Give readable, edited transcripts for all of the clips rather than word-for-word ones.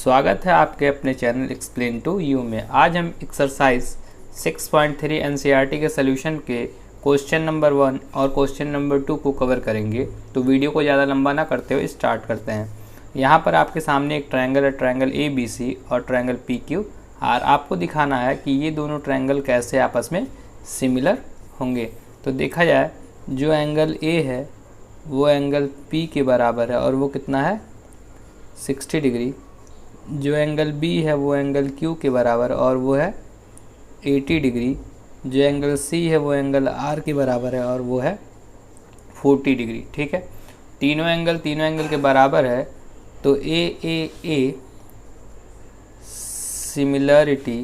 स्वागत है आपके अपने चैनल एक्सप्लेन टू यू में। आज हम एक्सरसाइज 6.3 एनसीईआरटी के सोल्यूशन के क्वेश्चन नंबर 1 और क्वेश्चन नंबर 2 को कवर करेंगे। तो वीडियो को ज़्यादा लंबा ना करते हुए स्टार्ट करते हैं। यहाँ पर आपके सामने एक ट्रायंगल है, ट्रायंगल ABC और ट्रायंगल PQR। आपको दिखाना है कि ये दोनों ट्रायंगल कैसे आपस में सिमिलर होंगे। तो देखा जाए, जो एंगल A है वो एंगल P के बराबर है और वो कितना है 60 डिग्री। जो एंगल B है वो एंगल Q के बराबर और वो है 80 डिग्री। जो एंगल C है वो एंगल R के बराबर है और वो है 40 डिग्री। ठीक है, तीनों एंगल के बराबर है। तो A सिमिलरिटी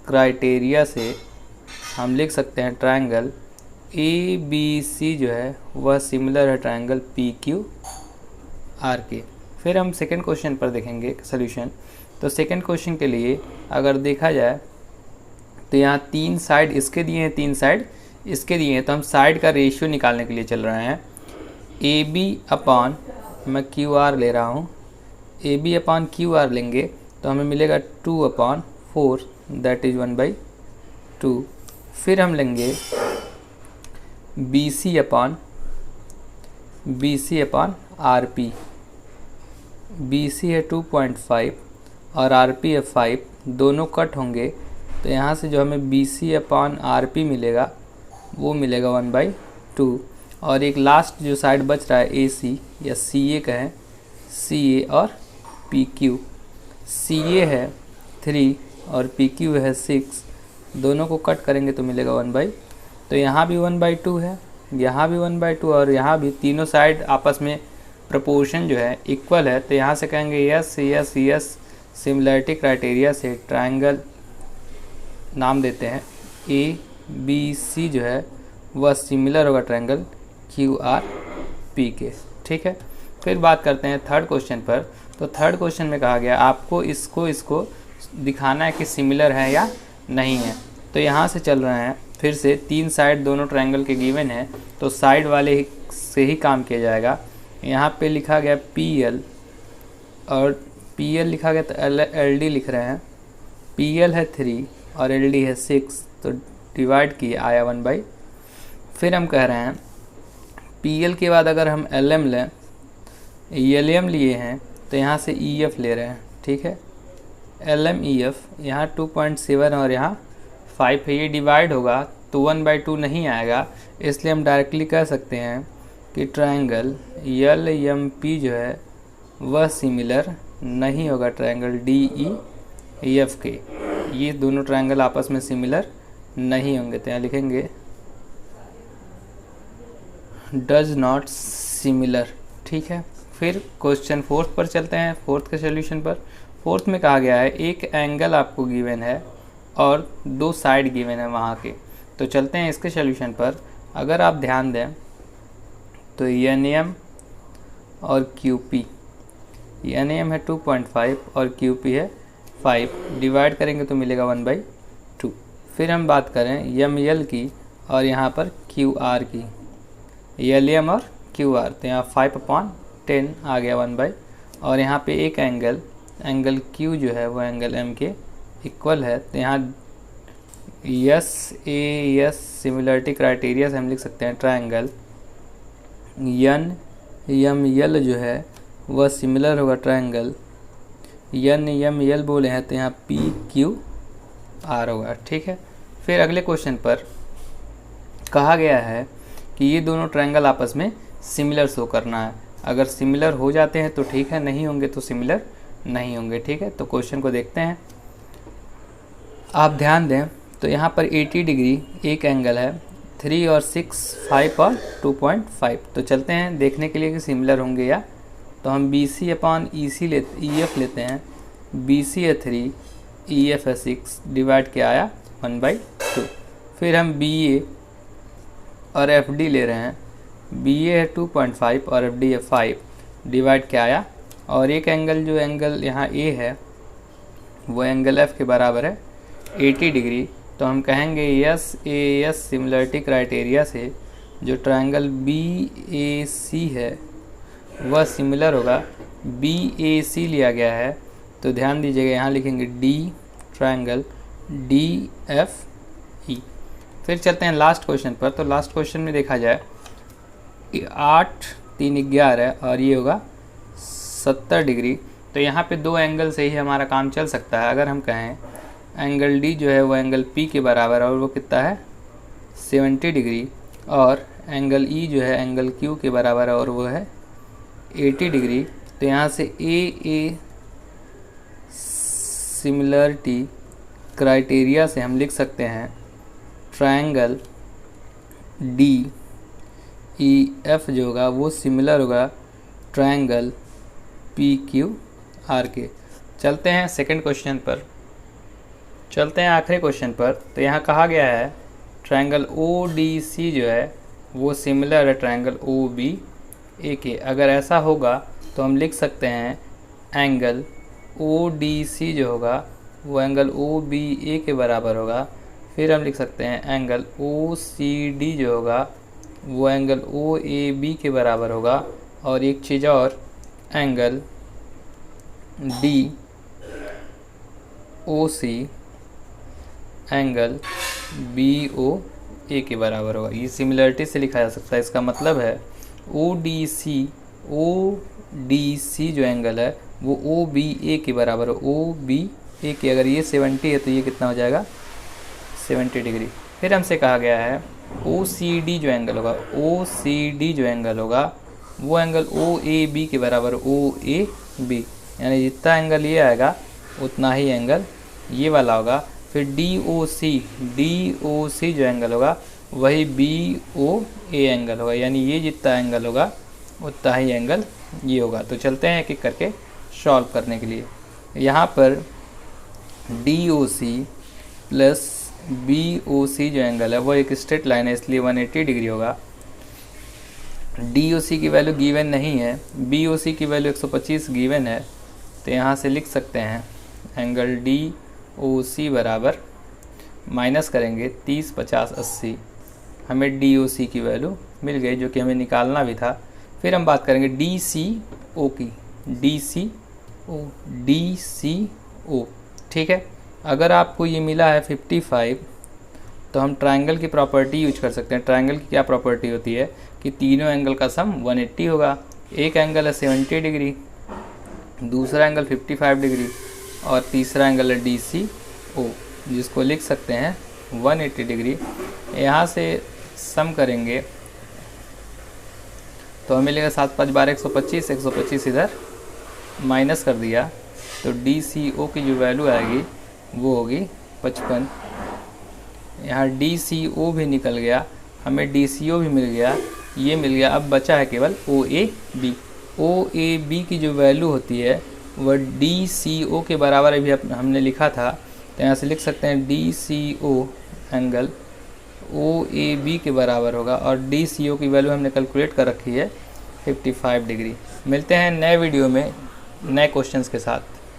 क्राइटेरिया से हम लिख सकते हैं ट्रायंगल ABC जो है वह सिमिलर है ट्रायंगल PQR के। फिर हम सेकंड क्वेश्चन पर देखेंगे सॉल्यूशन। तो सेकंड क्वेश्चन के लिए अगर देखा जाए तो यहाँ तीन साइड इसके दिए हैं, तीन साइड इसके दिए हैं। तो हम साइड का रेशियो निकालने के लिए चल रहे हैं। AB अपॉन, मैं QR ले रहा हूँ, AB अपॉन QR लेंगे तो हमें मिलेगा 2/4 दैट इज़ 1/2। फिर हम लेंगे BC अपॉन RP। BC है 2.5 और RP है 5, दोनों कट होंगे। तो यहाँ से जो हमें BC अपॉन RP मिलेगा वो मिलेगा 1/2। और एक लास्ट जो साइड बच रहा है AC या CA कहें, CA और PQ। CA है 3 और PQ है 6, दोनों को कट करेंगे तो मिलेगा 1/2। तो यहाँ भी 1/2 है, यहाँ भी 1/2 और यहाँ भी। तीनों साइड आपस में प्रोपोर्शन जो है इक्वल है। तो यहाँ से कहेंगे यस सिमिलरिटी क्राइटेरिया से ट्रायंगल नाम देते हैं ABC जो है वह सिमिलर होगा ट्रायंगल QRP के। ठीक है, फिर बात करते हैं थर्ड क्वेश्चन पर। तो थर्ड क्वेश्चन में कहा गया आपको इसको दिखाना है कि सिमिलर है या नहीं है। तो यहाँ से चल रहे हैं, फिर से तीन साइड दोनों ट्रायंगल के गिवन है तो साइड वाले से ही काम किया जाएगा। यहाँ पे लिखा गया PL और PL लिखा गया तो LD लिख रहे हैं। PL है 3 और LD है 6, तो डिवाइड किए आया 1/। फिर हम कह रहे हैं PL के बाद अगर हम LM लें, LM लिए हैं तो यहाँ से EF ले रहे हैं। ठीक है, LM EF यहाँ 2.7 और यहाँ 5 है, ये डिवाइड होगा तो 1/2 नहीं आएगा। इसलिए हम डायरेक्टली कह सकते हैं कि ट्रायंगल LMP जो है वह सिमिलर नहीं होगा ट्रायंगल DEF के। ये दोनों ट्रायंगल आपस में सिमिलर नहीं होंगे। तो यहाँ लिखेंगे डज नॉट सिमिलर। ठीक है, फिर क्वेश्चन फोर्थ पर चलते हैं, फोर्थ के सॉल्यूशन पर। फोर्थ में कहा गया है एक एंगल आपको गिवन है और दो साइड गिवन है वहाँ के। तो चलते हैं इसके सॉल्यूशन पर। अगर आप ध्यान दें तो NM और QP, NM है 2.5 और QP है 5, डिवाइड करेंगे तो मिलेगा 1/2। फिर हम बात करें ML की और यहाँ पर QR की, LM और QR। तो यहाँ 5/10 आ गया 1/। और यहाँ पे एक एंगल Q जो है वो एंगल M के इक्वल है। तो यहाँ यस सिमिलरिटी क्राइटेरिया से हम लिख सकते हैं ट्रायंगल NML जो है वह सिमिलर होगा ट्रायंगल NML बोले हैं तो यहाँ PQR होगा। ठीक है, फिर अगले क्वेश्चन पर कहा गया है कि ये दोनों ट्रायंगल आपस में सिमिलर शो करना है। अगर सिमिलर हो जाते हैं तो ठीक है, नहीं होंगे तो सिमिलर नहीं होंगे। ठीक है, तो क्वेश्चन को देखते हैं। आप ध्यान दें तो यहाँ पर 80 डिग्री एक एंगल है, 3 और 6 5 और 2.5। तो चलते हैं देखने के लिए कि सिमिलर होंगे या। तो हम BC अपॉन EF लेते हैं। BC है 3, EF है 6, डिवाइड किया आया 1/2। फिर हम BA और FD ले रहे हैं। BA है 2.5 और FD है 5, डिवाइड किया आया। और एक एंगल जो एंगल यहाँ A है वो एंगल F के बराबर है 80 डिग्री। तो हम कहेंगे यस सिमिलरिटी क्राइटेरिया से जो ट्रायंगल BAC है वह सिमिलर होगा बी ए सी लिया गया है, तो ध्यान दीजिएगा यहाँ लिखेंगे D triangle D F E. फिर चलते हैं लास्ट क्वेश्चन पर। तो लास्ट क्वेश्चन में देखा जाए 8 3 11 और ये होगा 70 डिग्री। तो यहाँ पे दो एंगल से ही हमारा काम चल सकता है। अगर हम कहें एंगल डी जो है वो एंगल पी के बराबर है और वो कितना है 70 डिग्री, और एंगल ई जो है एंगल क्यू के बराबर है और वो है 80 डिग्री। तो यहाँ से ए सिमिलरिटी क्राइटेरिया से हम लिख सकते हैं ट्रायंगल डी ई एफ जो होगा वो सिमिलर होगा ट्रायंगल पी क्यू आर के। चलते हैं सेकंड क्वेश्चन पर, चलते हैं आखिरी क्वेश्चन पर। तो यहाँ कहा गया है ट्रायंगल ओ डी सी जो है वो सिमिलर है ट्रायंगल ओ बी ए के। अगर ऐसा होगा तो हम लिख सकते हैं एंगल ओ डी सी जो होगा वो एंगल ओ बी ए के बराबर होगा। फिर हम लिख सकते हैं एंगल ओ सी डी जो होगा वो एंगल ओ ए बी के बराबर होगा। और एक चीज़ और, angle D O C angle B O A के बराबर होगा। ये सिमिलरिटी से लिखा जा सकता है। इसका मतलब है ओ डी सी जो एंगल है वो ओ बी ए के बराबर है। ओ बी ए के अगर ये 70 है तो ये कितना हो जाएगा 70 डिग्री। फिर हमसे कहा गया है ओ सी डी जो एंगल होगा, ओ सी डी जो एंगल होगा वो एंगल ओ ए बी के बराबर ओ ए बी, यानी जितना एंगल ये आएगा उतना ही एंगल ये वाला होगा। फिर डी ओ सी जो एंगल होगा वही बी ओ ए एंगल होगा, यानी ये जितना एंगल होगा उतना ही एंगल ये होगा। तो चलते हैं एक एक करके सॉल्व करने के लिए। यहाँ पर D O C plus B O C जो एंगल है वो एक स्ट्रेट लाइन है इसलिए 180 डिग्री होगा। डी ओ सी की वैल्यू गिवन नहीं है, बी ओ सी की वैल्यू 125 गिवन है। तो यहाँ से लिख सकते हैं एंगल डी ओ सी बराबर माइनस करेंगे 30 50 80, हमें डी ओ सी की वैल्यू मिल गई जो कि हमें निकालना भी था। फिर हम बात करेंगे डी सी ओ की, डी सी ओ ठीक है। अगर आपको ये मिला है 55 तो हम ट्रायंगल की प्रॉपर्टी यूज कर सकते हैं। ट्रायंगल की क्या प्रॉपर्टी होती है कि तीनों एंगल का सम 180 होगा। एक एंगल है 70 डिग्री, दूसरा एंगल 55 डिग्री और तीसरा एंगल है डी सी ओ, जिसको लिख सकते हैं 180 डिग्री। यहाँ से सम करेंगे तो हमें मिलेगा 7 5 12 125, 125 इधर माइनस कर दिया तो डी सी ओ की जो वैल्यू आएगी वो होगी 55। यहाँ डी सी ओ भी निकल गया, हमें डी सी ओ भी मिल गया, ये मिल गया। अब बचा है केवल ओ A B. O A B की जो वैल्यू होती है वह डी सी ओ के बराबर अभी हमने लिखा था। तो यहाँ से लिख सकते हैं D C O angle O A B के बराबर होगा और डी सी ओ की वैल्यू हमने कैलकुलेट कर रखी है 55 डिग्री। मिलते हैं नए वीडियो में नए क्वेश्चंस के साथ।